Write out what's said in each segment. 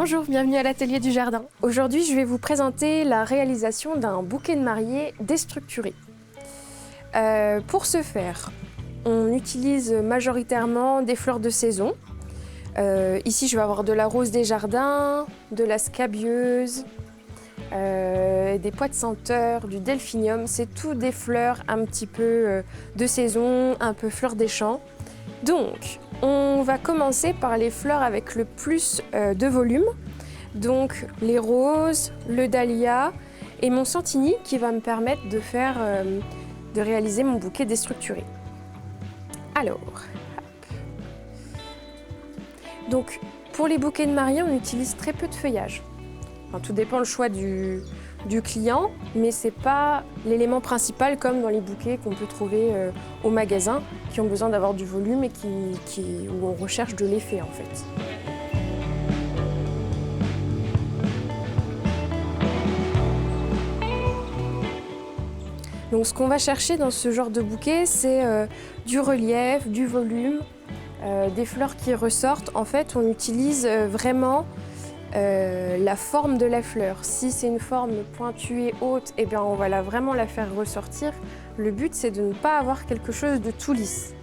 Bonjour, bienvenue à l'atelier du jardin. Aujourd'hui, je vais vous présenter la réalisation d'un bouquet de mariée déstructuré. Pour ce faire, on utilise majoritairement des fleurs de saison. Ici, je vais avoir de la rose des jardins, de la scabieuse, des pois de senteur, du delphinium. C'est tout des fleurs un petit peu de saison, un peu fleurs des champs. Donc, on va commencer par les fleurs avec le plus de volume. Donc, les roses, le dahlia et mon santini qui va me permettre de réaliser mon bouquet déstructuré. Alors, hop. Donc, pour les bouquets de mariée, on utilise très peu de feuillage. Enfin, tout dépend le choix du client, mais c'est pas l'élément principal comme dans les bouquets qu'on peut trouver au magasin, qui ont besoin d'avoir du volume et où on recherche de l'effet en fait. Donc ce qu'on va chercher dans ce genre de bouquet, c'est du relief, du volume, des fleurs qui ressortent. En fait, on utilise vraiment la forme de la fleur. Si c'est une forme pointue et haute, eh bien on va vraiment la faire ressortir. Le but, c'est de ne pas avoir quelque chose de tout lisse.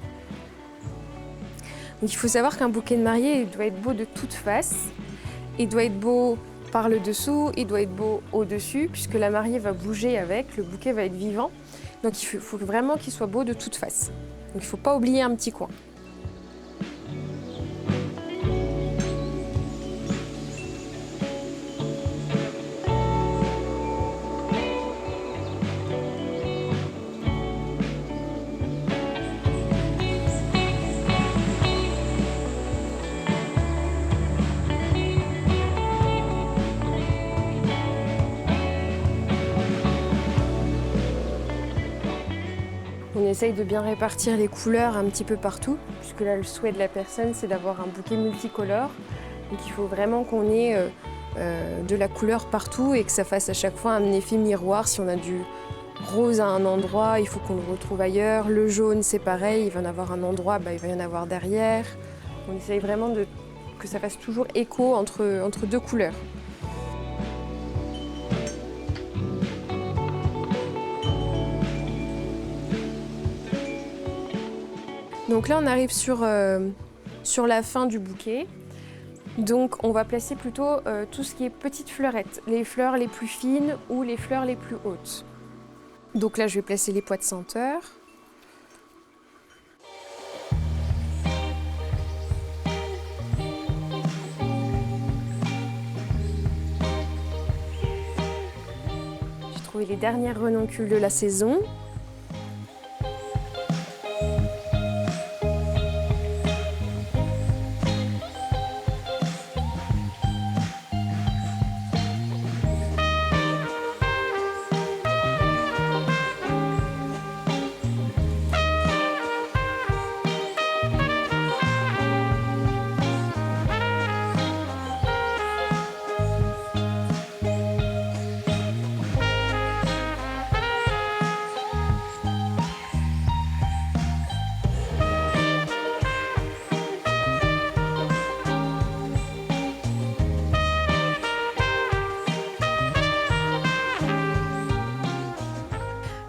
Donc, il faut savoir qu'un bouquet de mariée doit être beau de toutes faces. Il doit être beau par le dessous, il doit être beau au-dessus, puisque la mariée va bouger avec, le bouquet va être vivant. Donc il faut vraiment qu'il soit beau de toutes faces. Donc il ne faut pas oublier un petit coin. On essaye de bien répartir les couleurs un petit peu partout, puisque là le souhait de la personne c'est d'avoir un bouquet multicolore. Donc il faut vraiment qu'on ait de la couleur partout et que ça fasse à chaque fois un effet miroir. Si on a du rose à un endroit, il faut qu'on le retrouve ailleurs. Le jaune c'est pareil, il va y en avoir un endroit, il va y en avoir derrière. On essaye vraiment que ça fasse toujours écho entre deux couleurs. Donc là, on arrive sur la fin du bouquet. Donc on va placer plutôt tout ce qui est petites fleurettes, les fleurs les plus fines ou les fleurs les plus hautes. Donc là, je vais placer les pois de senteur. J'ai trouvé les dernières renoncules de la saison.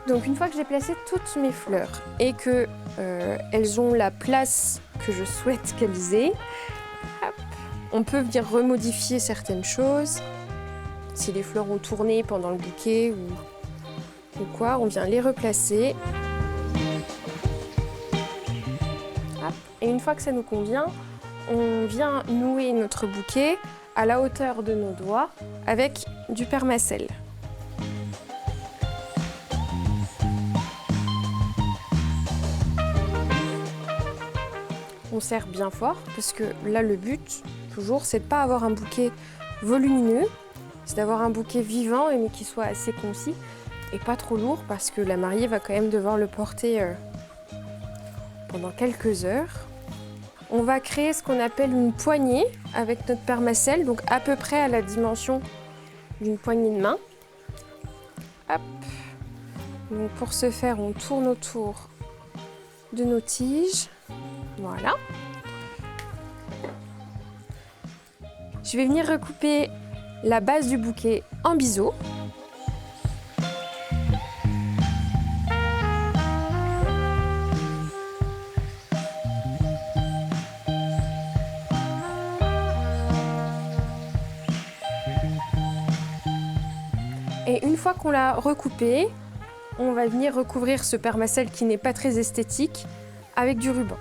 Donc une fois que j'ai placé toutes mes fleurs et que elles ont la place que je souhaite qu'elles aient, hop, on peut venir remodifier certaines choses. Si les fleurs ont tourné pendant le bouquet ou quoi, on vient les replacer. Hop. Et une fois que ça nous convient, on vient nouer notre bouquet à la hauteur de nos doigts avec du permacell. On serre bien fort parce que là le but toujours c'est de pas avoir un bouquet volumineux, c'est d'avoir un bouquet vivant mais qui soit assez concis et pas trop lourd parce que la mariée va quand même devoir le porter pendant quelques heures. On va créer ce qu'on appelle une poignée avec notre permacell, donc à peu près à la dimension d'une poignée de main. Hop. Donc pour ce faire, on tourne autour de nos tiges. Voilà. Je vais venir recouper la base du bouquet en biseau. Et une fois qu'on l'a recoupé, on va venir recouvrir ce permacel qui n'est pas très esthétique avec du ruban.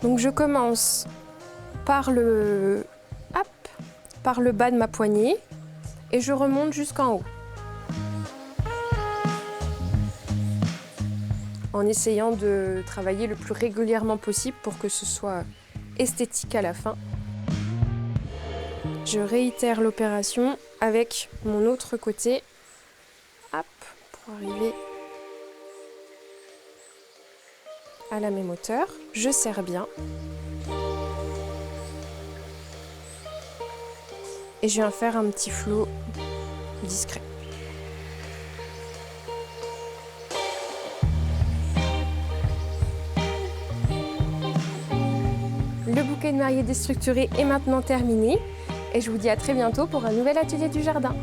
Donc je commence par le bas de ma poignée et je remonte jusqu'en haut. En essayant de travailler le plus régulièrement possible pour que ce soit esthétique à la fin. Je réitère l'opération avec mon autre côté, pour arriver à la même hauteur. Je serre bien. Et je viens faire un petit flot discret. Le bouquet de mariée déstructuré est maintenant terminé et je vous dis à très bientôt pour un nouvel atelier du jardin.